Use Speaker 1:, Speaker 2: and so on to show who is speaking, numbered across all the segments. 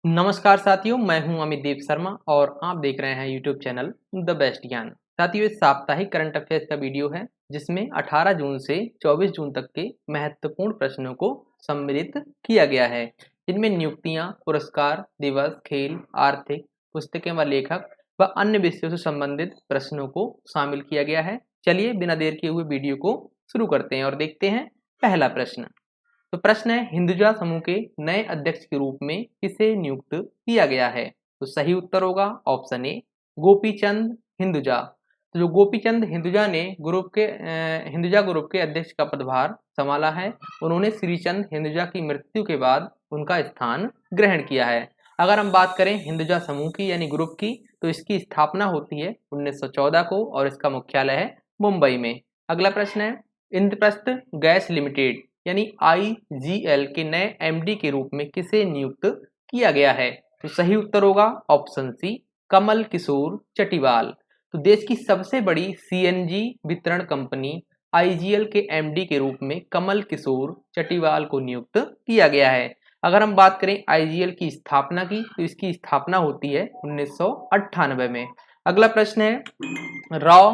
Speaker 1: नमस्कार साथियों, मैं हूं अमित देव शर्मा और आप देख रहे हैं यूट्यूब चैनल द बेस्ट ज्ञान। साथियों, ये साप्ताहिक करंट अफेयर्स का वीडियो है जिसमें 18 जून से 24 जून तक के महत्वपूर्ण प्रश्नों को सम्मिलित किया गया है। जिनमें नियुक्तियां, पुरस्कार, दिवस, खेल, आर्थिक, पुस्तकें व लेखक व अन्य विषयों से संबंधित प्रश्नों को शामिल किया गया है। चलिए बिना देर किए हुए वीडियो को शुरू करते हैं और देखते हैं पहला प्रश्न। तो प्रश्न है, हिंदुजा समूह के नए अध्यक्ष के रूप में किसे नियुक्त किया गया है? तो सही उत्तर होगा ऑप्शन ए, गोपीचंद हिंदुजा। तो जो गोपीचंद हिंदुजा ने हिंदुजा ग्रुप के अध्यक्ष का पदभार संभाला है, उन्होंने श्रीचंद हिंदुजा की मृत्यु के बाद उनका स्थान ग्रहण किया है। अगर हम बात करें हिंदुजा समूह की यानी ग्रुप की, तो इसकी स्थापना होती है 1914 को और इसका मुख्यालय है मुंबई में। अगला प्रश्न है, इंद्रप्रस्थ गैस लिमिटेड यानी आईजीएल के नए एमडी के रूप में किसे नियुक्त किया गया है? तो सही उत्तर होगा ऑप्शन सी, कमल किशोर चटीवाल। तो देश की सबसे बड़ी सीएनजी वितरण कंपनी आईजीएल के एमडी के रूप में कमल किशोर चटीवाल को नियुक्त किया गया है। अगर हम बात करें आईजीएल की स्थापना की, तो इसकी स्थापना होती है 1998 में। अगला प्रश्न है, रॉ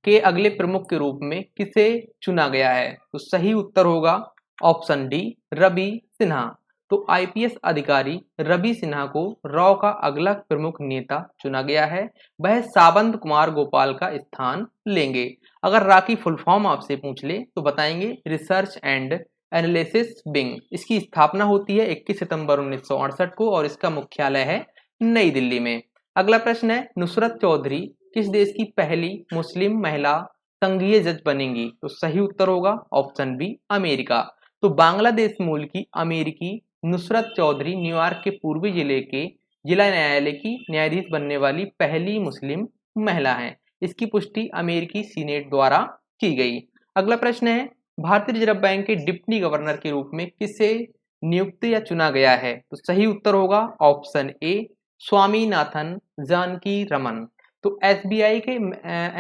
Speaker 1: के अगले प्रमुख के रूप में किसे चुना गया है? तो सही उत्तर होगा ऑप्शन डी, रवि सिन्हा। तो आईपीएस अधिकारी रवि सिन्हा को रॉ का अगला प्रमुख नेता चुना गया है। वह सावंत कुमार गोपाल का स्थान लेंगे। अगर रा की फुल फॉर्म आपसे पूछ ले तो बताएंगे रिसर्च एंड एनालिसिस विंग। इसकी स्थापना होती है 21 सितंबर 1968 को और इसका मुख्यालय है नई दिल्ली में। अगला प्रश्न है, नुसरत चौधरी किस देश की पहली मुस्लिम महिला संघीय जज बनेंगी? तो सही उत्तर होगा ऑप्शन बी, अमेरिका। तो बांग्लादेश मूल की अमेरिकी नुसरत चौधरी न्यूयॉर्क के पूर्वी जिले के जिला न्यायालय की न्यायाधीश बनने वाली पहली मुस्लिम महिला हैं। इसकी पुष्टि अमेरिकी सीनेट द्वारा की गई। अगला प्रश्न है, भारतीय रिजर्व बैंक के डिप्टी गवर्नर के रूप में किसे नियुक्त या चुना गया है? तो सही उत्तर होगा ऑप्शन ए, स्वामीनाथन जानकी रमन। तो एसबीआई के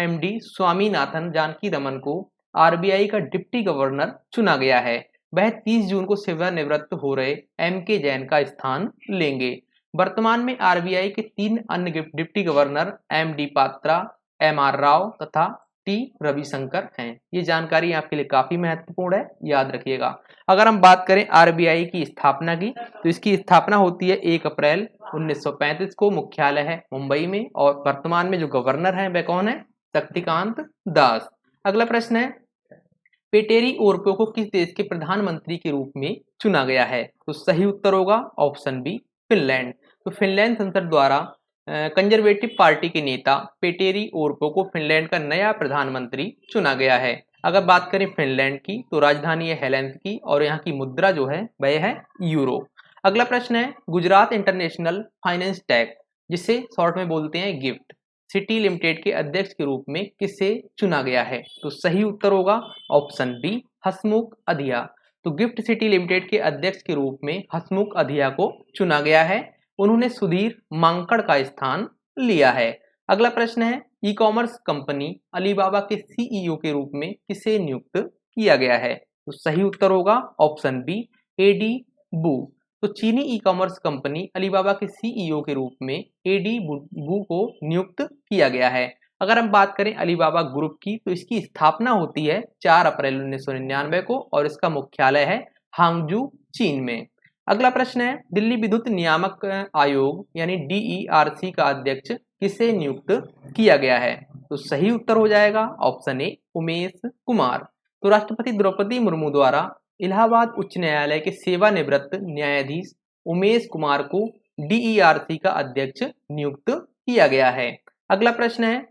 Speaker 1: एमडी स्वामीनाथन जानकी रमन को आरबीआई का डिप्टी गवर्नर चुना गया है। वह 30 जून को सेवानिवृत्त हो रहे एम के जैन का स्थान लेंगे। वर्तमान में आरबीआई के 3 अन्य deputy governor M D Patra, M R Rao तथा टी रविशंकर हैं। ये जानकारी आपके लिए काफी महत्वपूर्ण है, याद रखिएगा। अगर हम बात करें आरबीआई की स्थापना की, तो इसकी स्थापना होती है 1 अप्रैल 1935 को, मुख्यालय है मुंबई में और वर्तमान में जो गवर्नर है वह कौन है? शक्तिकांत दास। अगला प्रश्न है, पेटेरी ओरपो को किस देश के प्रधानमंत्री के रूप में चुना गया है? तो सही उत्तर होगा ऑप्शन बी, फिनलैंड। तो फिनलैंड संसद द्वारा कंजर्वेटिव पार्टी के नेता पेटेरी ओरपो को फिनलैंड का नया प्रधानमंत्री चुना गया है। अगर बात करें फिनलैंड की, तो राजधानी है हेलेंसिकी और यहाँ की मुद्रा जो है वह है यूरो। अगला प्रश्न है, गुजरात इंटरनेशनल फाइनेंस टैक, जिसे शॉर्ट में बोलते हैं गिफ्ट सिटी लिमिटेड के अध्यक्ष के रूप में किसे चुना गया है? तो सही उत्तर होगा ऑप्शन बी, हसमुख अधिया। तो गिफ्ट सिटी लिमिटेड के अध्यक्ष के रूप में हसमुख अधिया को चुना गया है। उन्होंने सुधीर मांकड़ का स्थान लिया है। अगला प्रश्न है, ई कॉमर्स कंपनी अलीबाबा के सीईओ के रूप में किसे नियुक्त किया गया है? तो सही उत्तर होगा ऑप्शन बी, एडी बू। तो चीनी ई कॉमर्स कंपनी अलीबाबा के सीईओ के रूप में एडी बू को नियुक्त किया गया है। अगर हम बात करें अलीबाबा ग्रुप की, तो इसकी स्थापना होती है 4 अप्रैल 1999 को और इसका मुख्यालय है हांगजू, चीन में। अगला प्रश्न है, दिल्ली विद्युत नियामक आयोग यानी डीईआरसी का अध्यक्ष किसे नियुक्त किया गया है? तो सही उत्तर हो जाएगा ऑप्शन ए, उमेश कुमार। तो राष्ट्रपति द्रौपदी मुर्मू द्वारा इलाहाबाद उच्च न्यायालय के सेवानिवृत्त न्यायाधीश उमेश कुमार को डीईआरसी का अध्यक्ष नियुक्त किया गया है। अगला प्रश्न है,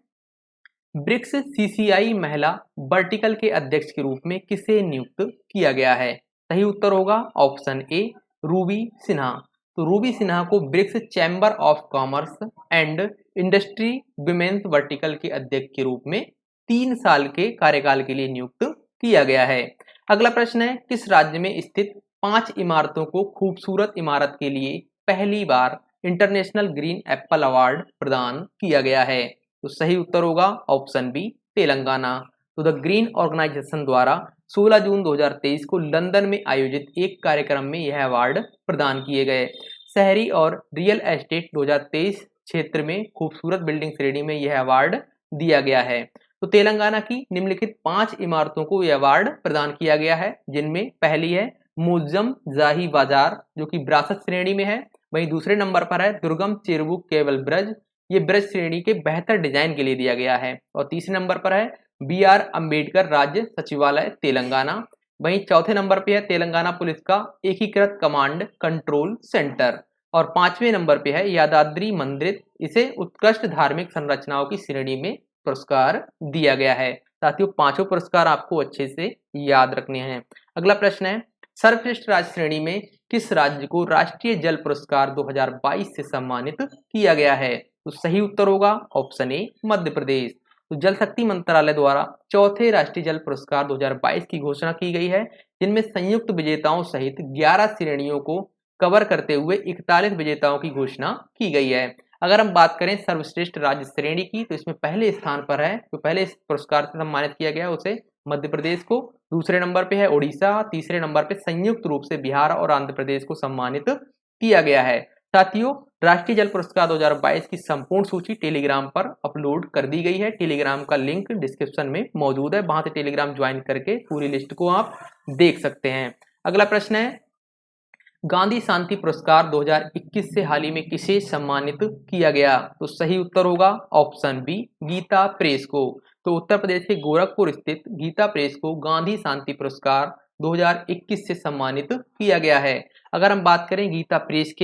Speaker 1: ब्रिक्स सीसीआई महिला वर्टिकल के अध्यक्ष के रूप में किसे नियुक्त किया गया है? सही उत्तर होगा ऑप्शन ए, रूबी सिन्हा। तो रूबी सिन्हा को BRICS chamber of commerce and industry women's vertical के अध्यक्ष के रूप में 3 साल के कार्यकाल के लिए नियुक्त किया गया है। अगला प्रश्न है, किस राज्य में स्थित 5 इमारतों को खूबसूरत इमारत के लिए पहली बार इंटरनेशनल ग्रीन एप्पल अवार्ड प्रदान किया गया है? तो सही उत्तर होगा ऑप्शन बी, तेलंगाना। तो द ग्रीन ऑर्गेनाइजेशन द्वारा 16 जून 2023 को लंदन में आयोजित एक कार्यक्रम में यह अवार्ड प्रदान किए गए। शहरी और रियल एस्टेट 2023 क्षेत्र में खूबसूरत बिल्डिंग श्रेणी में यह अवार्ड दिया गया है। तो तेलंगाना की निम्नलिखित 5 इमारतों को यह अवार्ड प्रदान किया गया है, जिनमें पहली है मुज्जम जाही बाजार जो कि विरासत श्रेणी में है। वहीं दूसरे नंबर पर है दुर्गम चेरुवु केबल ब्रिज, ये ब्रिज श्रेणी के बेहतर डिजाइन के लिए दिया गया है। और तीसरे नंबर पर है BR अम्बेडकर राज्य सचिवालय तेलंगाना। वहीं चौथे नंबर पे है तेलंगाना पुलिस का एकीकृत कमांड कंट्रोल सेंटर। और 5वें नंबर पे है यादाद्री मंदिर, इसे उत्कृष्ट धार्मिक संरचनाओं की श्रेणी में पुरस्कार दिया गया है। साथियों, पांचों पुरस्कार आपको अच्छे से याद रखने हैं। अगला प्रश्न है सर्वश्रेष्ठ राज्य श्रेणी में किस राज्य को राष्ट्रीय जल पुरस्कार 2022 से सम्मानित किया गया है? तो सही उत्तर होगा ऑप्शन ए मध्य प्रदेश। तो जल शक्ति मंत्रालय द्वारा चौथे राष्ट्रीय जल पुरस्कार 2022 की घोषणा की गई है, जिनमें संयुक्त विजेताओं सहित 11 श्रेणियों को कवर करते हुए 41 विजेताओं की घोषणा की गई है। अगर हम बात करें सर्वश्रेष्ठ राज्य श्रेणी की, तो इसमें पहले स्थान पर है, तो पहले इस पुरस्कार से सम्मानित किया गया उसे मध्य प्रदेश को, दूसरे नंबर पे है उड़ीसा, तीसरे नंबर पे संयुक्त रूप से बिहार और आंध्र प्रदेश को सम्मानित किया गया है। साथियों, राष्ट्रीय जल पुरस्कार 2022 की संपूर्ण सूची टेलीग्राम पर अपलोड कर दी गई है। टेलीग्राम का लिंक डिस्क्रिप्शन में मौजूद है, वहां से टेलीग्राम ज्वाइन करके पूरी लिस्ट को आप देख सकते हैं। अगला प्रश्न है गांधी शांति पुरस्कार 2021 से हाल ही में किसे सम्मानित किया गया? तो सही उत्तर होगा ऑप्शन बी गीता प्रेस को। तो उत्तर प्रदेश के गोरखपुर स्थित गीता प्रेस को गांधी शांति पुरस्कार 2021 से सम्मानित किया गया है। अगर हम बात करें गीता प्रेस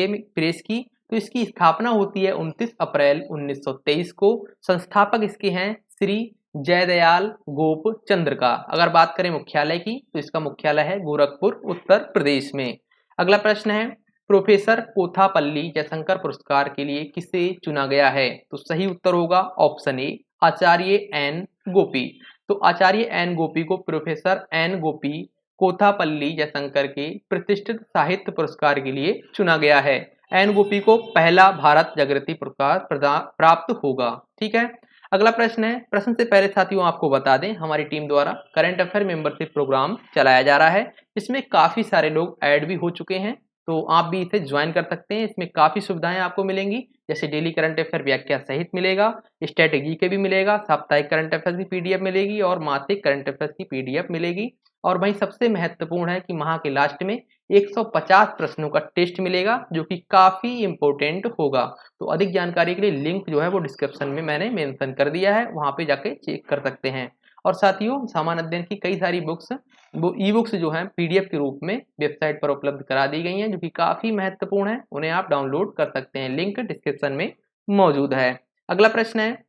Speaker 1: की, तो इसकी स्थापना होती है 29 अप्रैल 1923 को। संस्थापक इसके हैं श्री जयदयाल गोप चंद्र का। अगर बात करें मुख्यालय की, तो इसका मुख्यालय है गोरखपुर उत्तर प्रदेश में। अगला प्रश्न है प्रोफेसर कोथापल्ली जयशंकर पुरस्कार के लिए किसे चुना गया है? तो सही उत्तर होगा ऑप्शन ए आचार्य एन गोपी। तो आचार्य एन गोपी को प्रोफेसर एन गोपी कोथापल्ली जयशंकर के प्रतिष्ठित साहित्य पुरस्कार के लिए चुना गया है। एन गोपी को पहला भारत जागृति पुरस्कार प्राप्त होगा। ठीक है। अगला प्रश्न है, प्रश्न से पहले साथियों आपको बता दें हमारी टीम द्वारा करंट अफेयर मेंबरशिप प्रोग्राम चलाया जा रहा है। इसमें काफी सारे लोग ऐड भी हो चुके हैं, तो आप भी इसे ज्वाइन कर सकते हैं। इसमें काफी सुविधाएं आपको मिलेंगी, जैसे डेली करंट अफेयर व्याख्या सहित मिलेगा, स्ट्रेटेजी के भी मिलेगा, साप्ताहिक करंट अफेयर की पीडीएफ मिलेगी और मासिक करंट अफेयर की पीडीएफ मिलेगी। और वहीं सबसे महत्वपूर्ण है कि माह के लास्ट में 150 प्रश्नों का टेस्ट मिलेगा, जो कि काफी इंपॉर्टेंट होगा। तो अधिक जानकारी के लिए लिंक जो है वो डिस्क्रिप्शन में मैंने मेंशन कर दिया है, वहां पे जाके चेक कर सकते हैं। और साथियों, सामान्य अध्ययन की कई सारी बुक्स वो ई बुक्स जो हैं पीडीएफ के रूप में वेबसाइट पर उपलब्ध करा दी गई हैं, जो कि काफी महत्वपूर्ण है, उन्हें आप डाउनलोड कर सकते हैं, लिंक डिस्क्रिप्शन में मौजूद है। अगला प्रश्न है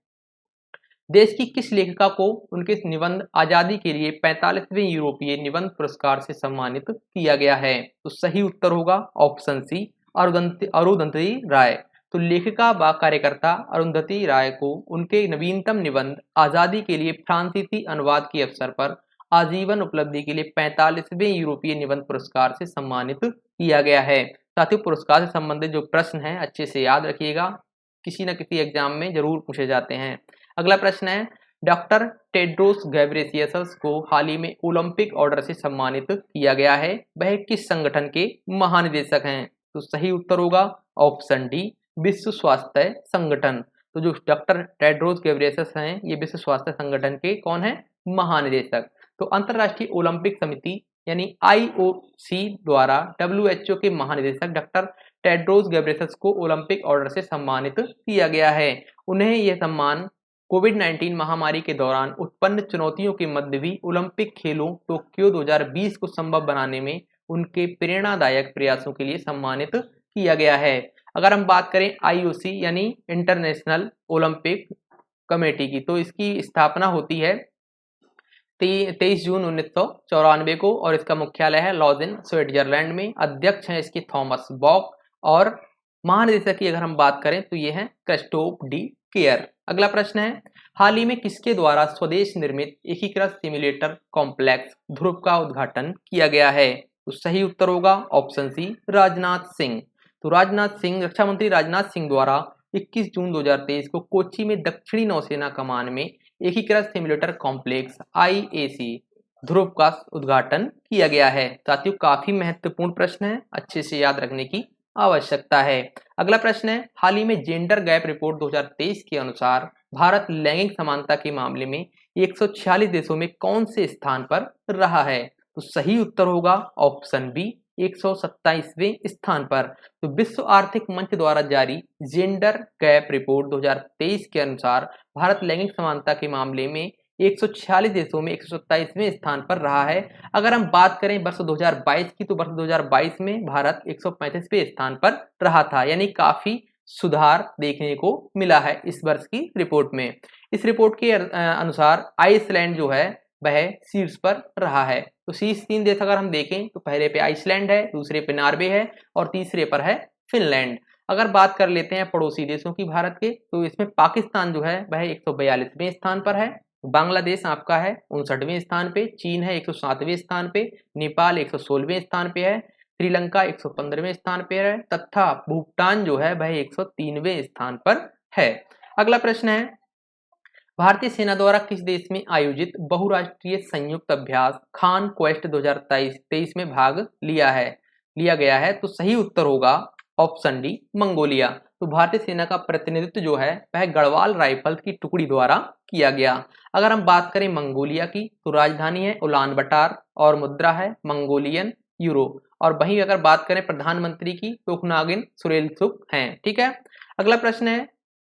Speaker 1: देश की किस लेखिका को उनके निबंध आजादी के लिए 45वें यूरोपीय निबंध पुरस्कार से सम्मानित किया गया है? तो सही उत्तर होगा ऑप्शन सी अरुंधति राय। तो लेखिका व कार्यकर्ता अरुंधति राय को उनके नवीनतम निबंध आजादी के लिए फ्रांसीसी अनुवाद के अवसर पर आजीवन उपलब्धि के लिए 45वें यूरोपीय निबंध पुरस्कार से सम्मानित किया गया है। साथियों, पुरस्कार से संबंधित जो प्रश्न हैं अच्छे से याद रखिएगा, किसी न किसी एग्जाम में जरूर पूछे जाते हैं। अगला प्रश्न है डॉक्टर टेड्रोस गैब्रेसियस को हाल ही में ओलंपिक ऑर्डर से सम्मानित किया गया है, वह किस संगठन के महानिदेशक हैं? तो सही उत्तर होगा ऑप्शन डी विश्व स्वास्थ्य संगठन। तो जो डॉक्टर टेड्रोस गैब्रेसियस हैं, ये विश्व स्वास्थ्य संगठन के कौन है? महानिदेशक। तो अंतरराष्ट्रीय ओलंपिक समिति यानी IOC द्वारा WHO के महानिदेशक डॉक्टर टेड्रोस गैब्रेसियस को ओलंपिक ऑर्डर से सम्मानित किया गया है। उन्हें यह सम्मान कोविड-19 महामारी के दौरान उत्पन्न चुनौतियों के मध्य भी ओलंपिक खेलों टोक्यो 2020 को संभव बनाने में उनके प्रेरणादायक प्रयासों के लिए सम्मानित किया गया है। अगर हम बात करें IOC यानी इंटरनेशनल ओलंपिक कमेटी की, तो इसकी स्थापना होती है 23 जून 1994 को और इसका मुख्यालय है लॉजेन स्विट्जरलैंड में। अध्यक्ष हैं इसके थॉमस बॉक और महानिदेशक की अगर हम बात करें तो ये हैं क्रिस्टोफ डी केयर। अगला प्रश्न है हाल ही में किसके द्वारा स्वदेश निर्मित एकीकृत सिम्युलेटर कॉम्प्लेक्स ध्रुव का उद्घाटन किया गया है? तो सही उत्तर होगा ऑप्शन सी राजनाथ सिंह। तो राजनाथ सिंह रक्षा मंत्री राजनाथ सिंह द्वारा 21 जून 2023 को कोच्चि में दक्षिणी नौसेना कमान में एकीकृत सिम्युलेटर कॉम्प्लेक्स IAC ध्रुव का उद्घाटन किया गया है। साथियों, काफी महत्वपूर्ण प्रश्न है, अच्छे से याद रखने की आवश्यकता है। अगला प्रश्न है, हाल ही में जेंडर गैप रिपोर्ट 2023 के अनुसार भारत लैंगिक समानता के मामले में 146 देशों में कौन से स्थान पर रहा है? तो सही उत्तर होगा ऑप्शन बी, 127वें स्थान पर। तो विश्व आर्थिक मंच द्वारा जारी जेंडर गैप रिपोर्ट 2023 के अनुसार भारत लैंगिक समानता के मामले में 146 देशों में 127वें स्थान पर रहा है। अगर हम बात करें वर्ष 2022 की, तो वर्ष 2022 में भारत 135वें स्थान पर रहा था, यानी काफी सुधार देखने को मिला है इस वर्ष की रिपोर्ट में। इस रिपोर्ट के अनुसार आइसलैंड जो है वह शीर्ष पर रहा है। तो शीर्ष 3 देश अगर हम देखें तो पहले पे आइसलैंड है, दूसरे पे नॉर्वे है और तीसरे पर है फिनलैंड। अगर बात कर लेते हैं पड़ोसी देशों की भारत के, तो इसमें पाकिस्तान जो है वह 142वें स्थान पर है, बांग्लादेश आपका है 59वें स्थान पे, चीन है 107वें स्थान पे, नेपाल 116वें स्थान पे है, श्रीलंका 115वें स्थान पे है तथा भूटान जो है वह 103वें स्थान पर है। अगला प्रश्न है, भारतीय सेना द्वारा किस देश में आयोजित बहुराष्ट्रीय संयुक्त अभ्यास खान क्वेस्ट 2023 में भाग लिया गया है? तो सही उत्तर होगा ऑप्शन डी, मंगोलिया। तो भारतीय सेना का प्रतिनिधित्व जो है वह गढ़वाल राइफल्स की टुकड़ी द्वारा किया गया। अगर हम बात करें मंगोलिया की, तो राजधानी है उलान बटार और मुद्रा है मंगोलियन यूरो। और वहीं अगर बात करें प्रधानमंत्री की, तो कुनागिन सुरेलसुख हैं। ठीक है। अगला प्रश्न है,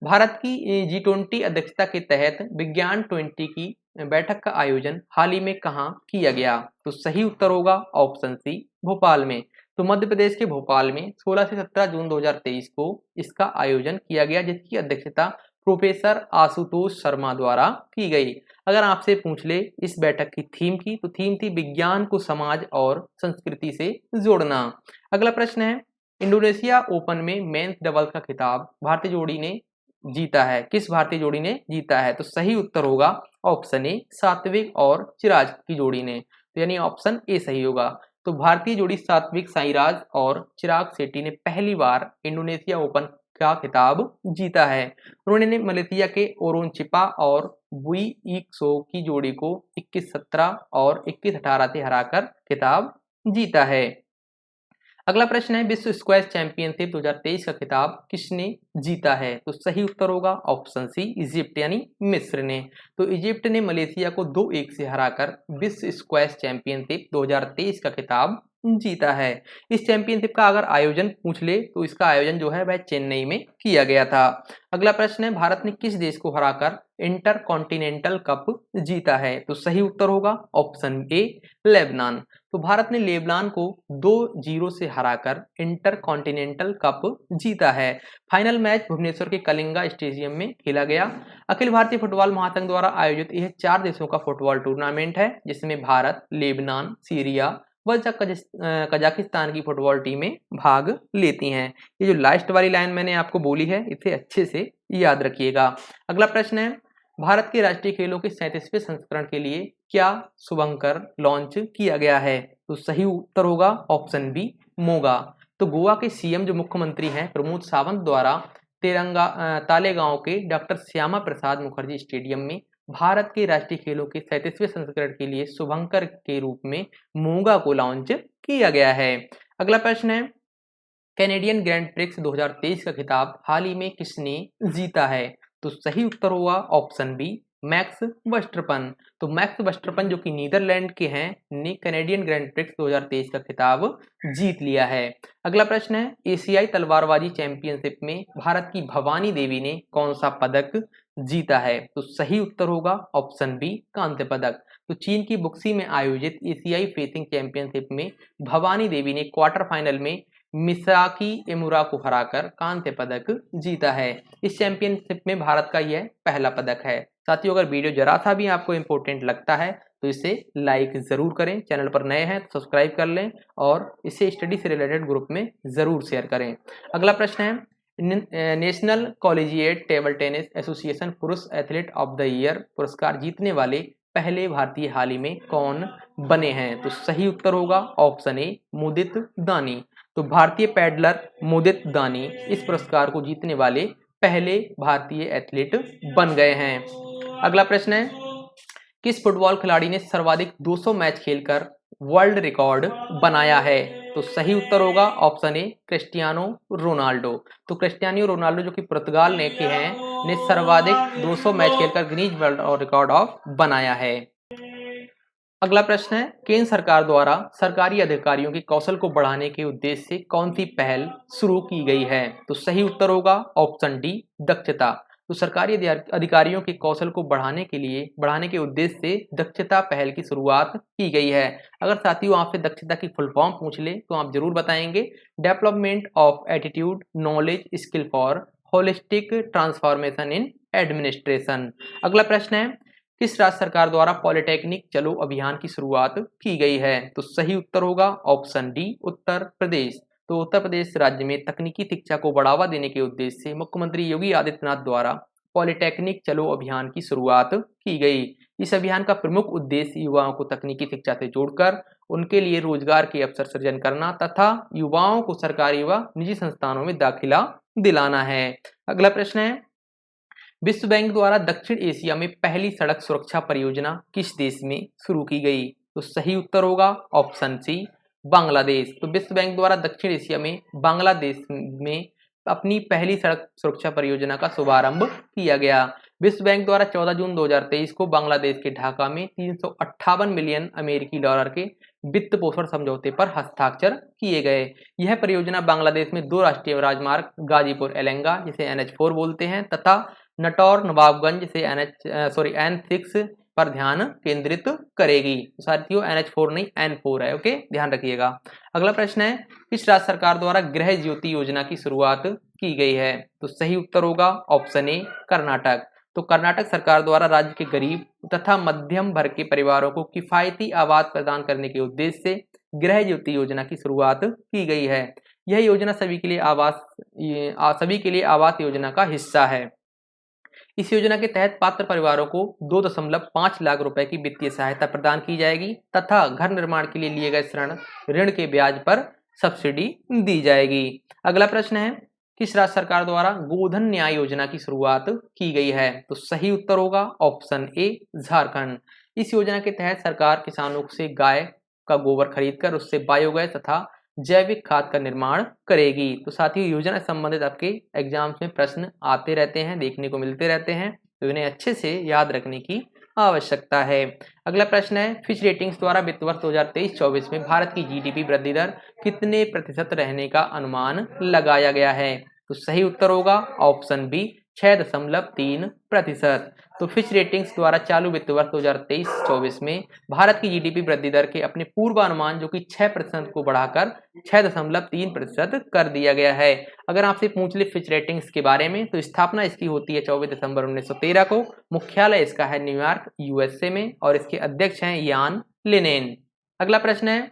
Speaker 1: भारत की G20 अध्यक्षता के तहत विज्ञान 20 की बैठक का आयोजन हाल ही में कहाँ किया गया? तो सही उत्तर होगा ऑप्शन सी, भोपाल में। तो मध्य प्रदेश के भोपाल में 16 से 17 जून 2023 को इसका आयोजन किया गया, जिसकी अध्यक्षता प्रोफेसर आशुतोष शर्मा द्वारा की गई। अगर आपसे पूछ ले इस बैठक की थीम की, तो थीम थी विज्ञान को समाज और संस्कृति से जोड़ना। अगला प्रश्न है, इंडोनेशिया ओपन में मेंस डबल्स का खिताब भारतीय जोड़ी ने जीता है, किस भारतीय जोड़ी ने जीता है? तो सही उत्तर होगा ऑप्शन ए, सात्विक और चिराग की जोड़ी ने। तो यानी ऑप्शन ए सही होगा। तो भारतीय जोड़ी सात्विक साईराज और चिराग शेट्टी ने पहली बार इंडोनेशिया ओपन का खिताब जीता है। उन्होंने मलेशिया के ओरोनचिपा और बुई ईक्सो की जोड़ी को 21-17 और 21-18 से हराकर खिताब जीता है। अगला प्रश्न है, विश्व स्क्वैश चैंपियनशिप 2023 का खिताब किसने जीता है? तो सही उत्तर होगा ऑप्शन सी, इजिप्ट यानी मिस्र ने। तो इजिप्ट ने मलेशिया को 2-1 से हराकर विश्व स्क्वैश चैंपियनशिप 2023 का खिताब जीता है। इस चैंपियनशिप का अगर आयोजन पूछ ले, तो इसका आयोजन जो है वह चेन्नई में किया गया था। अगला प्रश्न है, भारत ने किस देश को हराकर इंटर कॉन्टिनेंटल कप जीता है? तो सही उत्तर होगा ऑप्शन ए, लेबनान। तो भारत ने लेबनान को 2-0 से हराकर इंटर कॉन्टिनेंटल कप जीता है। फाइनल मैच भुवनेश्वर के कलिंगा स्टेडियम में खेला गया। अखिल भारतीय फुटबॉल महासंघ द्वारा आयोजित यह 4 देशों का फुटबॉल टूर्नामेंट है, जिसमें भारत, लेबनान, सीरिया व कजाकिस्तान की फुटबॉल टीमें भाग लेती हैं। ये जो लास्ट वाली लाइन मैंने आपको बोली है, इसे अच्छे से याद रखिएगा। अगला प्रश्न है, भारत के राष्ट्रीय खेलों के 37वें संस्करण के लिए क्या शुभंकर लॉन्च किया गया है? तो सही उत्तर होगा ऑप्शन बी, मोगा। तो गोवा के सीएम जो मुख्यमंत्री हैं प्रमोद सावंत द्वारा तालेगांव के डॉक्टर श्यामा प्रसाद मुखर्जी स्टेडियम में भारत के राष्ट्रीय खेलों के 37वें संस्करण के लिए शुभंकर के रूप में मोगा को लॉन्च किया गया है। अगला प्रश्न है, कैनेडियन ग्रैंड प्रिक्स 2023 का खिताब हाल ही में किसने जीता है? तो सही उत्तर होगा ऑप्शन बी, मैक्स वर्स्टरपन। तो मैक्स वर्स्टरपन जो कि नीदरलैंड के हैं ने कैनेडियन ग्रैंड प्रिक्स 2023 का खिताब जीत लिया है। अगला प्रश्न है, एशियाई तलवारबाजी चैंपियनशिप में भारत की भवानी देवी ने कौन सा पदक जीता है? तो सही उत्तर होगा ऑप्शन बी, कांस्य पदक। तो चीन की बुक्सी में आयोजित एशियाई फेसिंग चैंपियनशिप में भवानी देवी ने क्वार्टर फाइनल में मिसाकी एमुरा को हराकर कांस्य पदक जीता है। इस चैंपियनशिप में भारत का यह पहला पदक है। साथियों, अगर वीडियो जरा सा भी आपको इंपॉर्टेंट लगता है तो इसे लाइक जरूर करें, चैनल पर नए हैं तो सब्सक्राइब कर लें और इसे स्टडी से रिलेटेड ग्रुप में जरूर शेयर करें। अगला प्रश्न है, national collegiate table tennis association पुरुष एथलीट ऑफ द ईयर पुरस्कार जीतने वाले पहले भारतीय हाल ही में कौन बने हैं? तो सही उत्तर होगा ऑप्शन ए, मुदित दानी। तो भारतीय पैडलर मुदित दानी इस पुरस्कार को जीतने वाले पहले भारतीय एथलीट बन गए हैं। अगला प्रश्न है, किस फुटबॉल खिलाड़ी ने सर्वाधिक 200 मैच खेलकर वर्ल्ड रिकॉर्ड बनाया है? तो सही उत्तर होगा ऑप्शन ए क्रिस्टियानो रोनाल्डो। तो क्रिस्टियानो रोनाल्डो जो कि पुर्तगाल के हैं ने सर्वाधिक 200 मैच खेलकर गिनीज वर्ल्ड रिकॉर्ड ऑफ बनाया है। अगला प्रश्न है, केंद्र सरकार द्वारा सरकारी अधिकारियों के कौशल को बढ़ाने के उद्देश्य से कौन सी पहल शुरू की गई है? तो सही उत्तर होगा ऑप्शन डी दक्षता। तो सरकारी अधिकारियों के कौशल को बढ़ाने के उद्देश्य से दक्षता पहल की शुरुआत की गई है। अगर साथियों आपसे दक्षता की फुल फॉर्म पूछ ले तो आप जरूर बताएंगे, development of attitude knowledge skill for holistic transformation in administration. अगला प्रश्न है, किस राज्य सरकार द्वारा पॉलिटेक्निक चलो अभियान की शुरुआत की गई है? तो सही उत्तर होगा ऑप्शन डी उत्तर प्रदेश। तो उत्तर प्रदेश राज्य में तकनीकी शिक्षा को बढ़ावा देने के उद्देश्य से मुख्यमंत्री योगी आदित्यनाथ द्वारा पॉलिटेक्निक चलो अभियान की शुरुआत की गई। इस अभियान का प्रमुख उद्देश्य युवाओं को तकनीकी शिक्षा से जोड़कर उनके लिए रोजगार के अवसर सृजन करना तथा युवाओं को सरकारी व निजी संस्थानों में दाखिला दिलाना है। अगला प्रश्न है, विश्व बैंक द्वारा दक्षिण एशिया में पहली सड़क सुरक्षा परियोजना किस देश में शुरू की गई? तो सही उत्तर होगा ऑप्शन सी बांग्लादेश। तो विश्व बैंक द्वारा दक्षिण एशिया में बांग्लादेश में अपनी पहली सड़क सुरक्षा परियोजना का शुभारंभ किया गया। विश्व बैंक द्वारा 14 जून 2023 को बांग्लादेश के ढाका में 358 मिलियन अमेरिकी डॉलर के वित्त पोषण समझौते पर हस्ताक्षर किए गए। यह परियोजना बांग्लादेश में 2 राष्ट्रीय राजमार्ग गाजीपुर एलेंगा जिसे NH4 बोलते हैं तथा नटौर नवाबगंज से N6 पर ध्यान केंद्रित करेगी। साथियों NH4 नहीं N4 है, ओके, ध्यान रखिएगा। अगला प्रश्न है, किस राज्य सरकार द्वारा गृह ज्योति योजना की शुरुआत की गई है? तो सही उत्तर होगा ऑप्शन ए कर्नाटक। तो कर्नाटक सरकार द्वारा राज्य के गरीब तथा मध्यम वर्ग के परिवारों को किफायती आवास प्रदान करने के उद्देश्य से गृह ज्योति योजना की शुरुआत की गई है। यह योजना सभी के लिए आवास योजना का हिस्सा है। इस योजना के तहत पात्र परिवारों को 2.5 लाख रुपए की वित्तीय सहायता प्रदान की जाएगी तथा घर निर्माण के लिए लिए गए ऋण के ब्याज पर सब्सिडी दी जाएगी। अगला प्रश्न है, किस राज्य सरकार द्वारा गोधन न्याय योजना की शुरुआत की गई है? तो सही उत्तर होगा ऑप्शन ए झारखंड। इस योजना के तहत सरकार किसानों से गाय का गोबर खरीदकर उससे बायोगैस तथा जैविक खाद का निर्माण करेगी। तो साथियों योजना से संबंधित आपके एग्जाम्स में प्रश्न आते रहते हैं, देखने को मिलते रहते हैं, तो इन्हें अच्छे से याद रखने की आवश्यकता है। अगला प्रश्न है, फिच रेटिंग्स द्वारा वित्त वर्ष 2023-24 में भारत की GDP वृद्धि दर कितने प्रतिशत रहने का अनुमान लगाया गया है? तो सही उत्तर होगा ऑप्शन बी 6.3%। तो फिच रेटिंग्स द्वारा चालू वित्त वर्ष 2023-24 में भारत की GDP वृद्धि दर के अपने पूर्वानुमान जो कि 6% को बढ़ाकर 6.3% कर दिया गया है। अगर आपसे पूछ ले फिच रेटिंग्स के बारे में तो स्थापना इसकी होती है 24 दिसंबर 1913 को। मुख्यालय इसका है न्यूयॉर्क USA में और इसके अध्यक्ष हैं यान लेनेन। अगला प्रश्न है,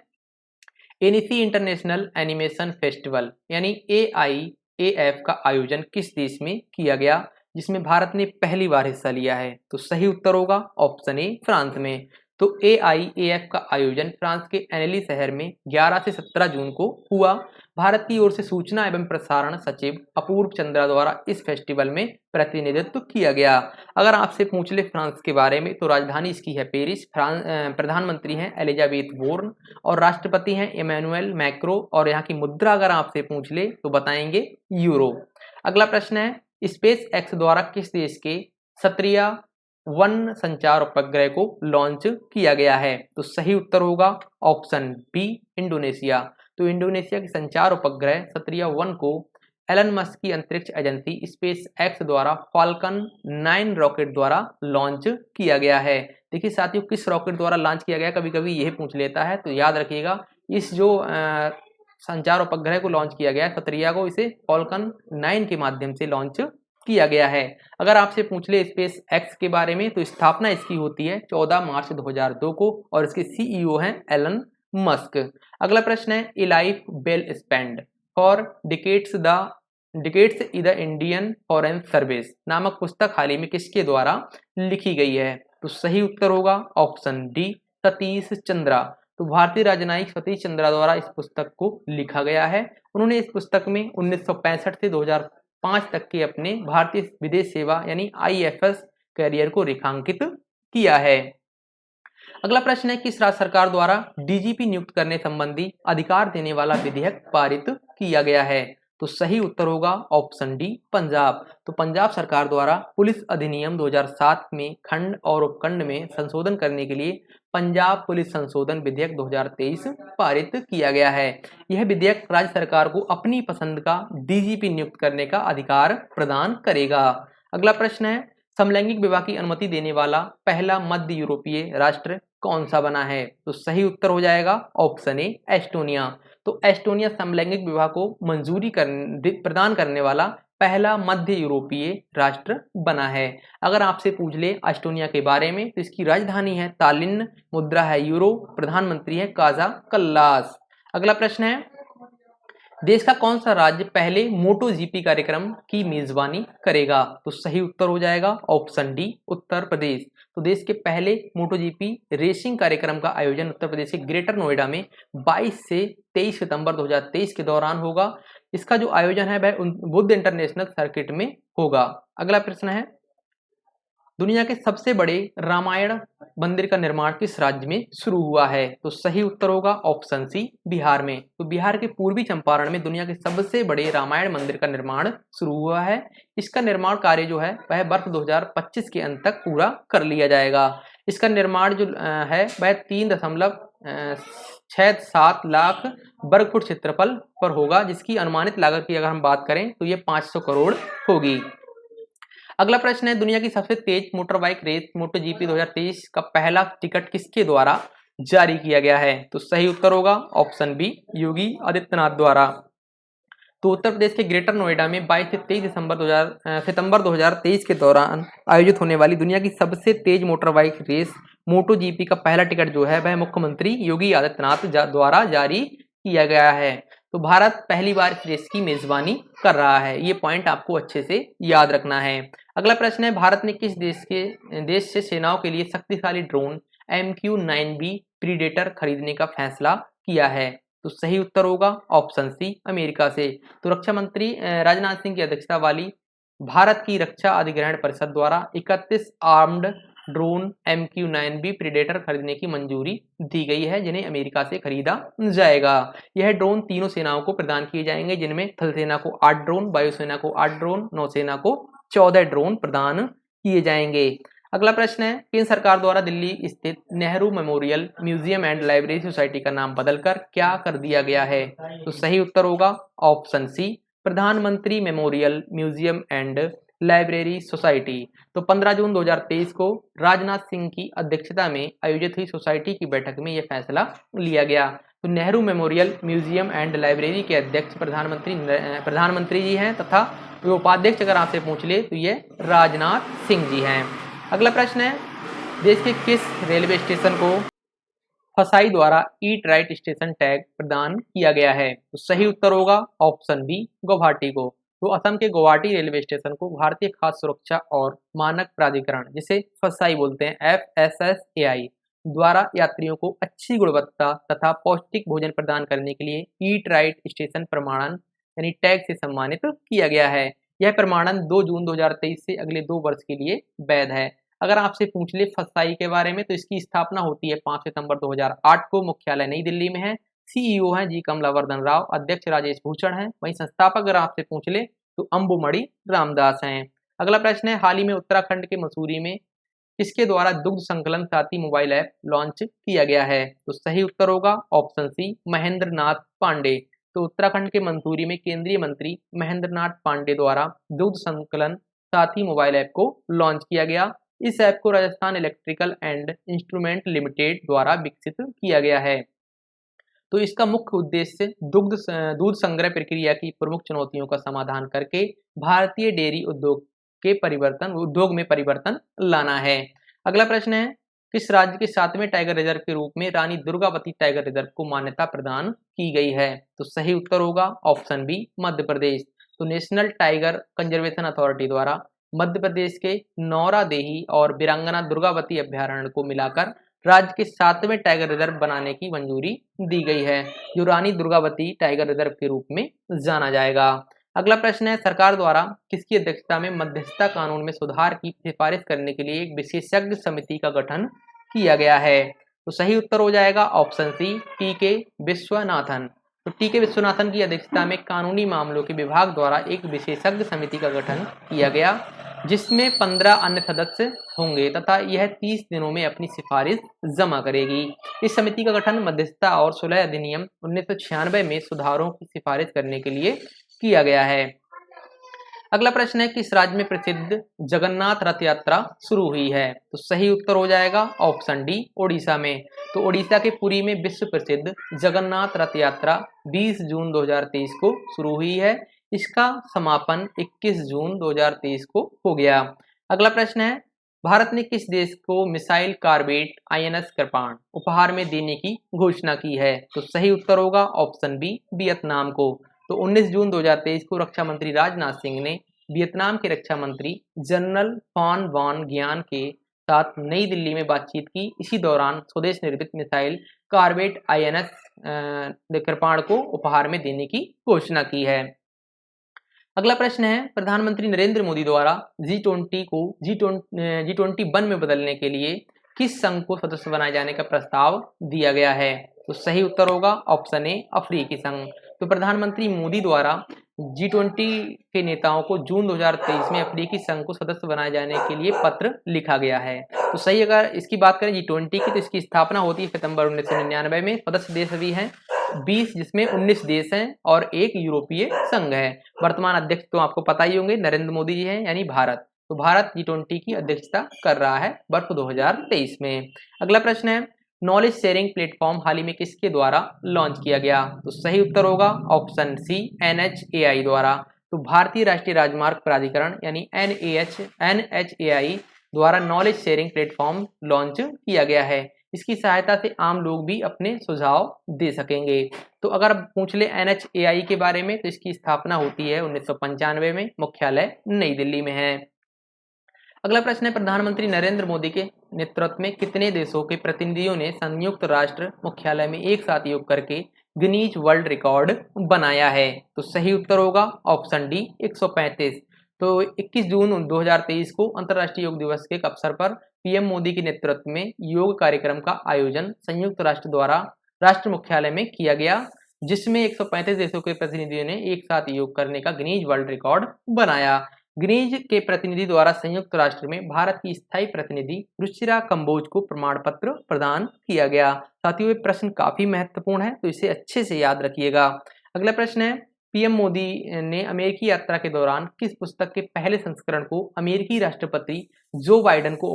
Speaker 1: एनईसी इंटरनेशनल एनिमेशन फेस्टिवल यानी AIAF का आयोजन किस देश में किया गया जिसमें भारत ने पहली बार हिस्सा लिया है? तो सही उत्तर होगा ऑप्शन ए फ्रांस में। तो AIAF का आयोजन फ्रांस के एनेली शहर में 11 से 17 जून को हुआ। भारत की ओर से सूचना एवं प्रसारण सचिव अपूर्व चंद्रा द्वारा इस फेस्टिवल में प्रतिनिधित्व किया गया। अगर आपसे पूछ ले फ्रांस के बारे में तो राजधानी इसकी है पेरिस, प्रधानमंत्री हैं एलिजाबेथ बोर्न और राष्ट्रपति हैं इमैनुअल मैक्रो और यहाँ की मुद्रा अगर आपसे पूछ ले तो बताएंगे यूरो। अगला प्रश्न है, स्पेस एक्स द्वारा किस देश के क्षत्रिय वन संचार उपग्रह को लॉन्च किया गया है? तो सही उत्तर होगा ऑप्शन बी इंडोनेशिया। तो इंडोनेशिया के संचार उपग्रह क्षत्रिय वन को एलन मस्क की अंतरिक्ष एजेंसी स्पेस एक्स द्वारा फाल्कन 9 रॉकेट द्वारा लॉन्च किया गया है। देखिए साथियों, किस रॉकेट द्वारा लॉन्च किया गया कभी कभी यह पूछ लेता है, तो याद रखिएगा इस जो संचार उपग्रह को लॉन्च किया गया है क्षत्रिय को, इसे फाल्कन 9 के माध्यम से लॉन्च किया गया है। अगर आपसे पूछ ले स्पेस एक्स के बारे में तो स्थापना इसकी होती है 14 मार्च 2002 को और इसके CEO हैं एलन मस्क। अगला प्रश्न है, ए life well spend for decades in the Indian foreign service नामक पुस्तक हाल ही में किसके द्वारा लिखी गई है? तो सही उत्तर होगा ऑप्शन डी सतीश चंद्रा। तो भारतीय राजनयिक सतीश चंद्रा द्वारा इस पुस्तक को लिखा गया है। उन्होंने इस पुस्तक में 1965 से 2005 तक के अपने भारतीय विदेश सेवा यानी IFS करियर को रेखांकित किया है। अगला प्रश्न है, किस राज्य सरकार द्वारा डीजीपी नियुक्त करने संबंधी अधिकार देने वाला विधेयक पारित किया गया है? तो सही उत्तर होगा ऑप्शन डी, पंजाब। तो पंजाब सरकार द्वारा पुलिस अधिनियम 2007 में खंड और उपखंड में संशोधन करने के लिए पंजाब पुलिस संशोधन विधेयक 2023 पारित किया गया है। यह विधेयक राज्य सरकार को अपनी पसंद का डीजीपी नियुक्त करने का अधिकार प्रदान करेगा। अगला प्रश्न है, समलैंगिक विवाह की अनुमति देने वाला पहला मध्य यूरोपीय राष्ट्र कौन सा बना है? तो सही उत्तर हो जाएगा ऑप्शन ए, एस्टोनिया। तो एस्टोनिया समलैंगिक विवाह को मंजूरी प्रदान करने वाला पहला मध्य यूरोपीय राष्ट्र बना है। अगर आपसे पूछ ले एस्टोनिया के बारे में तो इसकी राजधानी है तालिन, मुद्रा है यूरो, प्रधानमंत्री है काजा कल्लास। अगला प्रश्न है, देश का कौन सा राज्य पहले मोटो जीपी कार्यक्रम की मेजबानी करेगा? तो सही उत्तर हो जाएगा ऑप्शन डी, उत्तर प्रदेश। तो देश के पहले मोटो जीपी रेसिंग कार्यक्रम का आयोजन उत्तर प्रदेश के ग्रेटर नोएडा में 22 से 23 सितंबर 2023 के दौरान होगा। इसका जो आयोजन है वह बुद्ध इंटरनेशनल सर्किट में होगा। अगला प्रश्न है, दुनिया के सबसे बड़े रामायण मंदिर का निर्माण किस राज्य में शुरू हुआ है? तो सही उत्तर होगा ऑप्शन सी, बिहार में। तो बिहार के पूर्वी चंपारण में दुनिया के सबसे बड़े रामायण मंदिर का निर्माण शुरू हुआ है। इसका निर्माण कार्य जो है वह वर्ष 2025 के अंत तक पूरा कर लिया जाएगा। इसका निर्माण जो है वह 3.67 लाख वर्ग फुट क्षेत्रफल पर होगा, जिसकी अनुमानित लागत की अगर हम बात करें तो ये 500 करोड़ होगी। अगला प्रश्न है, दुनिया की सबसे तेज मोटर बाइक रेस मोटो जीपी 2023 का पहला टिकट किसके द्वारा जारी किया गया है? तो सही उत्तर होगा ऑप्शन बी, योगी आदित्यनाथ द्वारा। तो उत्तर प्रदेश के ग्रेटर नोएडा में 22 से 23 सितंबर 2023 के दौरान आयोजित होने वाली दुनिया की सबसे तेज मोटर बाइक रेस मोटो जीपी का पहला टिकट जो है वह मुख्यमंत्री योगी आदित्यनाथ द्वारा जारी किया गया है। तो भारत पहली बार इस रेस की मेजबानी कर रहा है। ये पॉइंट आपको अच्छे से याद रखना है। अगला प्रश्न है, भारत ने किस देश से सेनाओं के लिए शक्तिशाली ड्रोन MQ-9B प्रीडेटर खरीदने का फैसला किया है? तो सही उत्तर होगा ऑप्शन सी, अमेरिका से। तो रक्षा मंत्री राजनाथ सिंह की अध्यक्षता वाली भारत की रक्षा अधिग्रहण परिषद द्वारा 31 आर्म्ड ड्रोन MQ-9B प्रीडेटर खरीदने की मंजूरी दी गई है, जिन्हें अमेरिका से खरीदा जाएगा। यह ड्रोन तीनों सेनाओं को प्रदान किए जाएंगे, जिनमें थल सेना को 8 ड्रोन, वायुसेना को 8 ड्रोन, नौसेना को 14 ड्रोन प्रदान किए जाएंगे। अगला प्रश्न है, केंद्र सरकार द्वारा दिल्ली स्थित Nehru memorial museum and library society का नाम बदलकर क्या कर दिया गया है? तो सही उत्तर होगा ऑप्शन सी, प्रधानमंत्री memorial museum and library society. तो 15 जून 2023 को राजनाथ सिंह की अध्यक्षता में आयोजित हुई सोसाइटी की बैठक में यह फैसला लिया गया। तो Nehru memorial museum and library के अध्यक्ष प्रधानमंत्री जी हैं तथा उपाध्यक्ष अगर आपसे पूछ ले तो ये राजनाथ सिंह जी हैं। अगला प्रश्न है, देश के किस रेलवे स्टेशन को फसाई द्वारा ईट राइट स्टेशन टैग प्रदान किया गया है? तो सही उत्तर होगा ऑप्शन बी, गुवाहाटी को। तो असम के गुवाहाटी रेलवे स्टेशन को भारतीय खाद्य सुरक्षा और मानक प्राधिकरण, जिसे फसाई बोलते हैं, FSSAI द्वारा यात्रियों को अच्छी गुणवत्ता तथा पौष्टिक भोजन प्रदान करने के लिए ईट राइट स्टेशन प्रमाणन यानी टैग से सम्मानित किया गया है। यह प्रमाणन 2 जून 2023 से अगले 2 वर्ष के लिए वैध है। अगर आपसे पूछ ले फसाई के बारे में तो इसकी स्थापना होती है 5 सितंबर 2008 को, मुख्यालय नई दिल्ली में है। CEO हैं जी कमलावर्धन राव, अध्यक्ष राजेश भूषण हैं। वहीं संस्थापक अगर आपसे पूछ ले तो अंबुमणि रामदास हैं। अगला प्रश्न है, हाल ही में उत्तराखंड के मसूरी में किसके द्वारा दुग्ध संकलन साथी मोबाइल ऐप लॉन्च किया गया है? तो सही उत्तर होगा ऑप्शन सी, महेंद्र नाथ पांडे। तो उत्तराखंड के मंसूरी में केंद्रीय मंत्री महेंद्र नाथ पांडे द्वारा दुग्ध संकलन साथी मोबाइल ऐप को लॉन्च किया गया। इस ऐप को Rajasthan electrical and instrument limited द्वारा विकसित किया गया है। तो इसका मुख्य उद्देश्य दूध संग्रह प्रक्रिया की प्रमुख चुनौतियों का समाधान करके भारतीय डेयरी उद्योग में परिवर्तन लाना है। अगला प्रश्न है, किस राज्य के 7वें टाइगर रिजर्व के रूप में रानी दुर्गावती टाइगर रिजर्व को मान्यता प्रदान की गई है? तो सही उत्तर होगा ऑप्शन बी, मध्य प्रदेश। तो नेशनल टाइगर कंजर्वेशन अथॉरिटी द्वारा मध्य प्रदेश के नौरादेही और वीरांगना दुर्गावती अभ्यारण्य को मिलाकर राज्य के 7वें टाइगर रिजर्व बनाने की मंजूरी दी गई है, जो रानी दुर्गावती टाइगर रिजर्व के रूप में जाना जाएगा। अगला प्रश्न है, सरकार द्वारा किसकी अध्यक्षता में मध्यस्थता कानून में सुधार की सिफारिश करने के लिए एक विशेषज्ञ समिति का गठन किया गया है? तो सही उत्तर हो जाएगा ऑप्शन सी, टी.के. विश्वनाथन। तो टी.के. विश्वनाथन की अध्यक्षता में कानूनी मामलों के विभाग द्वारा एक विशेषज्ञ समिति का गठन किया गया, जिसमें 15 अन्य सदस्य होंगे तथा यह 30 दिनों में अपनी सिफारिश जमा करेगी। इस समिति का गठन मध्यस्थता और सुलह अधिनियम 1996 में सुधारों की सिफारिश करने के लिए किया गया है। अगला प्रश्न है, किस राज्य में प्रसिद्ध जगन्नाथ रथ यात्रा शुरू हुई है? तो सही उत्तर हो जाएगा ऑप्शन डी, ओडिशा में। तो ओडिशा के पुरी में विश्व प्रसिद्ध जगन्नाथ रथ यात्रा 20 जून 2023 को शुरू हुई है। इसका समापन 21 जून 2023 को हो गया। अगला प्रश्न है, भारत ने किस देश को मिसाइल कार्बेट INS कृपाण उपहार में देने की घोषणा की है? तो सही उत्तर होगा ऑप्शन बी, वियतनाम को। तो 19 जून 2023 को रक्षा मंत्री राजनाथ सिंह ने वियतनाम के रक्षा मंत्री जनरल फॉन वॉन ग्यान के साथ नई दिल्ली में बातचीत की। इसी दौरान स्वदेश निर्मित मिसाइल कार्बेट INS कृपाण को उपहार में देने की घोषणा की है। अगला प्रश्न है, प्रधानमंत्री नरेंद्र मोदी द्वारा G20 को G21 में बदलने के लिए किस संघ को सदस्य बनाए जाने का प्रस्ताव दिया गया है? तो सही उत्तर होगा ऑप्शन ए, अफ्रीकी संघ। तो प्रधानमंत्री मोदी द्वारा G20 के नेताओं को जून 2023 में अफ्रीकी संघ को सदस्य बनाए जाने के लिए पत्र लिखा गया है। तो सही, अगर इसकी बात करें G20 की, तो इसकी स्थापना होती है सितंबर 1999 में। सदस्य देश अभी हैं 20, जिसमें 19 देश हैं और एक यूरोपीय संघ है। वर्तमान अध्यक्ष तो आपको पता ही होंगे, नरेंद्र मोदी जी हैं, यानी भारत। तो भारत G20 की अध्यक्षता कर रहा है वर्ष 2023 में। अगला प्रश्न है, नॉलेज शेयरिंग प्लेटफॉर्म हाल ही में किसके द्वारा लॉन्च किया गया? तो सही उत्तर होगा ऑप्शन सी, NHAI द्वारा। तो भारतीय राष्ट्रीय राजमार्ग प्राधिकरण यानी NHAI द्वारा नॉलेज शेयरिंग प्लेटफॉर्म लॉन्च किया गया है। इसकी सहायता से आम लोग भी अपने सुझाव दे सकेंगे। तो अगर पूछ ले NHAI के बारे में, तो इसकी स्थापना होती है 1995 में, मुख्यालय नई दिल्ली में है। अगला प्रश्न है, प्रधानमंत्री नरेंद्र मोदी के नेतृत्व में कितने देशों के प्रतिनिधियों ने संयुक्त राष्ट्र मुख्यालय में एक साथ योग करके गिनीज वर्ल्ड रिकॉर्ड बनाया है? तो सही उत्तर होगा ऑप्शन डी, 135। तो 21 जून 2023 को अंतर्राष्ट्रीय योग दिवस के अवसर पर PM मोदी के नेतृत्व में योग कार्यक्रम का आयोजन संयुक्त राष्ट्र द्वारा राष्ट्र मुख्यालय में किया गया, जिसमें 135 देशों के प्रतिनिधियों ने एक साथ योग करने का गिनीज वर्ल्ड रिकॉर्ड बनाया। गिनीज के प्रतिनिधि द्वारा संयुक्त राष्ट्र में भारत की स्थायी प्रतिनिधि रुचिरा कंबोज को प्रमाण पत्र प्रदान किया गया। साथियों, ये प्रश्न काफी महत्वपूर्ण है, तो इसे अच्छे से याद रखिएगा। अगला प्रश्न है, PM मोदी ने अमेरिकी यात्रा के दौरान किस पुस्तक के पहले संस्करण को अमेरिकी राष्ट्रपति जो बाइडेन को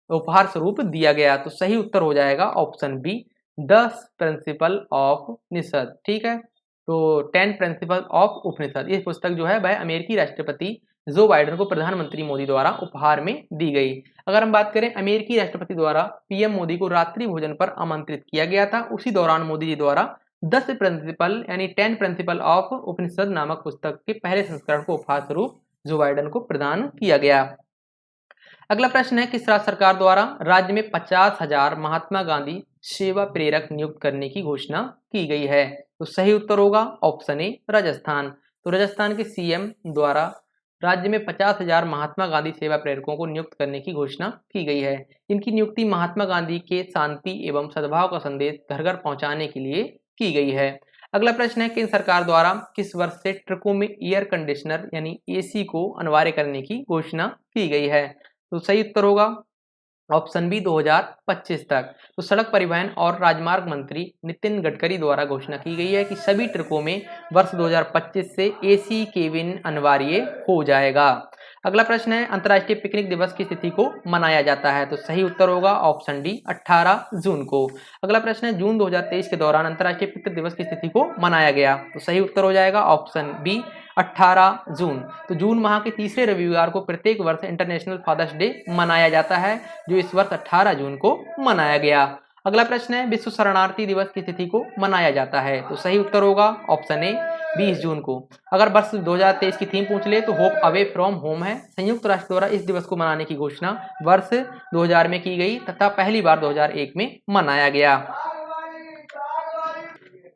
Speaker 1: उपहार स्वरूप दिया गया? तो सही उत्तर हो जाएगा ऑप्शन बी, 10 प्रिंसिपल ऑफ निषद। ठीक है, तो 10 प्रिंसिपल ऑफ उपनिषद, ये पुस्तक जो है वह अमेरिकी राष्ट्रपति जो बाइडेन को प्रधानमंत्री मोदी द्वारा उपहार में दी गई। अगर हम बात करें, अमेरिकी राष्ट्रपति द्वारा PM मोदी को रात्रि भोजन पर आमंत्रित किया गया था। उसी दौरान मोदी जी द्वारा 10 प्रिंसिपल यानी 10 प्रिंसिपल ऑफ उपनिषद नामक पुस्तक के पहले संस्करण को उपहार स्वरूप जो बाइडेन को प्रदान किया गया। अगला प्रश्न है, किस राज्य सरकार द्वारा राज्य में 50,000 महात्मा गांधी सेवा प्रेरक नियुक्त करने की घोषणा की गई है? तो सही उत्तर होगा ऑप्शन ए, राजस्थान। तो राजस्थान के CM द्वारा राज्य में 50,000 महात्मा गांधी सेवा प्रेरकों को नियुक्त करने की घोषणा की गई है। इनकी नियुक्ति महात्मा गांधी के शांति एवं सद्भाव का संदेश घर घर पहुंचाने के लिए की गई है। अगला प्रश्न है, केंद्र सरकार द्वारा किस वर्ष से ट्रकों में एयर कंडीशनर यानी AC को अनिवार्य करने की घोषणा की गई है? तो सही उत्तर होगा ऑप्शन बी, 2025 तक। तो सड़क परिवहन और राजमार्ग मंत्री नितिन गडकरी द्वारा घोषणा की गई है कि सभी ट्रकों में वर्ष 2025 से AC केबिन अनिवार्य हो जाएगा। अगला प्रश्न है, अंतर्राष्ट्रीय पिकनिक दिवस की तिथि को मनाया जाता है? तो सही उत्तर होगा ऑप्शन डी, 18 जून को। अगला प्रश्न है, जून 2023 के दौरान अंतर्राष्ट्रीय पिकनिक दिवस की तिथि को मनाया गया? तो सही उत्तर हो जाएगा ऑप्शन बी, 18 जून। तो जून माह के तीसरे रविवार को प्रत्येक वर्ष इंटरनेशनल फादर्स डे मनाया जाता है, जो इस वर्ष 18 जून को मनाया गया। अगला प्रश्न है, विश्व शरणार्थी दिवस की तिथि को मनाया जाता है? तो सही उत्तर होगा ऑप्शन ए, 20 जून को। अगर वर्ष 2023 की थीम पूछ ले तो होप अवे फ्रॉम होम है। संयुक्त राष्ट्र द्वारा इस दिवस को मनाने की घोषणा वर्ष 2000 में की गई तथा पहली बार 2001 में मनाया गया।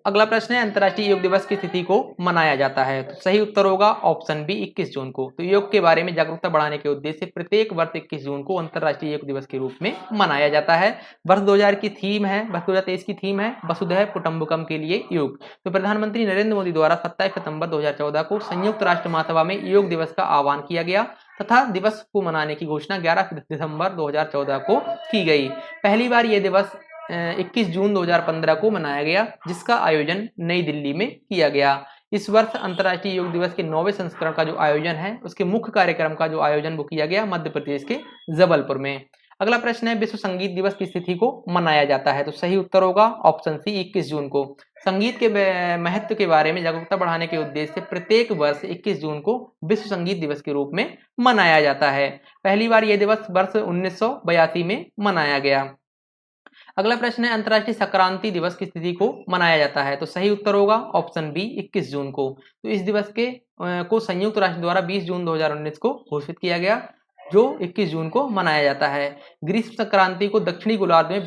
Speaker 1: अगला प्रश्न है, अंतर्राष्ट्रीय योग दिवस की तिथि को मनाया जाता है? तो सही उत्तर होगा ऑप्शन बी 21 जून को। तो योग के बारे में जागरूकता बढ़ाने के उद्देश्य से प्रत्येक वर्ष 21 जून को अंतर्राष्ट्रीय योग दिवस के रूप में मनाया जाता है। वर्ष 2023 की थीम है वसुधैव कुटुंबकम के लिए योग। तो प्रधानमंत्री नरेंद्र मोदी द्वारा 27 सितंबर 2014 को संयुक्त राष्ट्र महासभा में योग दिवस का आह्वान किया गया तथा दिवस को मनाने की घोषणा 11 दिसंबर 2014 को की गई। पहली बार यह दिवस 21 जून 2015 को मनाया गया, जिसका आयोजन नई दिल्ली में किया गया। इस वर्ष अंतर्राष्ट्रीय योग दिवस के 9वें संस्करण का जो आयोजन है, उसके मुख्य कार्यक्रम का जो आयोजन वो किया गया मध्य प्रदेश के जबलपुर में। अगला प्रश्न है, विश्व संगीत दिवस किस तिथि को मनाया जाता है? तो सही उत्तर होगा ऑप्शन सी 21 जून को। संगीत के महत्व के बारे में जागरूकता बढ़ाने के उद्देश्य से प्रत्येक वर्ष 21 जून को विश्व संगीत दिवस के रूप में मनाया जाता है। पहली बार यह दिवस वर्ष 1982 में मनाया गया। अगला प्रश्न है, अंतर्राष्ट्रीय संक्रांति दिवस किस तिथि को मनाया जाता है? तो सही उत्तर होगा ऑप्शन बी 21 जून को। तो इस दिवस को संयुक्त राष्ट्र द्वारा 20 जून 2019 को घोषित किया गया, जो 21 जून को मनाया जाता है। ग्रीष्म संक्रांति को दक्षिणी गोलार्ध में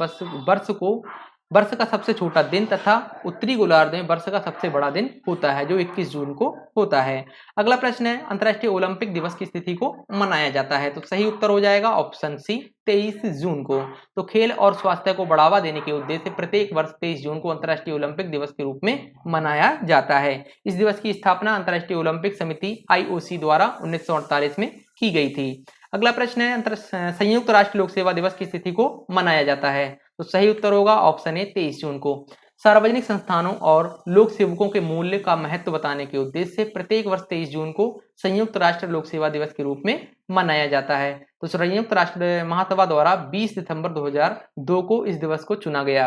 Speaker 1: वर्ष का सबसे छोटा दिन तथा उत्तरी गोलार्ध में वर्ष का सबसे बड़ा दिन होता है, जो 21 जून को होता है। अगला प्रश्न है, अंतर्राष्ट्रीय ओलंपिक दिवस किस तिथि को मनाया जाता है? तो सही उत्तर हो जाएगा ऑप्शन सी 23 जून को। तो खेल और स्वास्थ्य को बढ़ावा देने के उद्देश्य से प्रत्येक वर्ष 23 जून को अंतर्राष्ट्रीय ओलंपिक दिवस के रूप में मनाया जाता है। इस दिवस की स्थापना अंतर्राष्ट्रीय ओलंपिक समिति IOC द्वारा 1948 में की गई थी। अगला प्रश्न है, संयुक्त राष्ट्र लोक सेवा दिवस किस तिथि को मनाया जाता है? तो सही उत्तर होगा ऑप्शन ए 23 जून को। सार्वजनिक संस्थानों और लोक सेवकों के मूल्य का महत्व बताने के उद्देश्य से प्रत्येक वर्ष 23 जून को संयुक्त राष्ट्र लोक सेवा दिवस के रूप में मनाया जाता है। तो संयुक्त राष्ट्र महासभा द्वारा 20 दिसंबर 2002 को इस दिवस को चुना गया।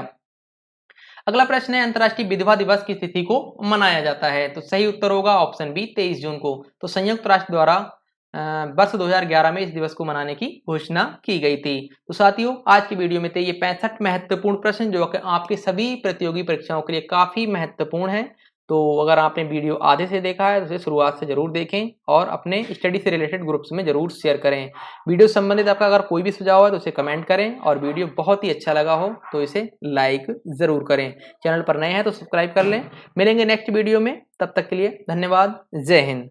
Speaker 1: अगला प्रश्न है, अंतर्राष्ट्रीय विधवा दिवस किस तिथि को मनाया जाता है? तो सही उत्तर होगा ऑप्शन बी 23 जून को। तो संयुक्त राष्ट्र द्वारा वर्ष 2011 में इस दिवस को मनाने की घोषणा की गई थी। तो साथियों, आज की वीडियो में थे ये 65 महत्वपूर्ण प्रश्न जो कि आपके सभी प्रतियोगी परीक्षाओं के लिए काफी महत्वपूर्ण है। तो अगर आपने वीडियो आधे से देखा है तो उसे शुरुआत से जरूर देखें और अपने स्टडी से रिलेटेड ग्रुप्स में जरूर शेयर करें। वीडियो संबंधित आपका अगर कोई भी सुझाव है तो उसे कमेंट करें और वीडियो बहुत ही अच्छा लगा हो तो इसे लाइक जरूर करें। चैनल पर नए हैं तो सब्सक्राइब कर लें। मिलेंगे नेक्स्ट वीडियो में, तब तक के लिए धन्यवाद। जय हिंद।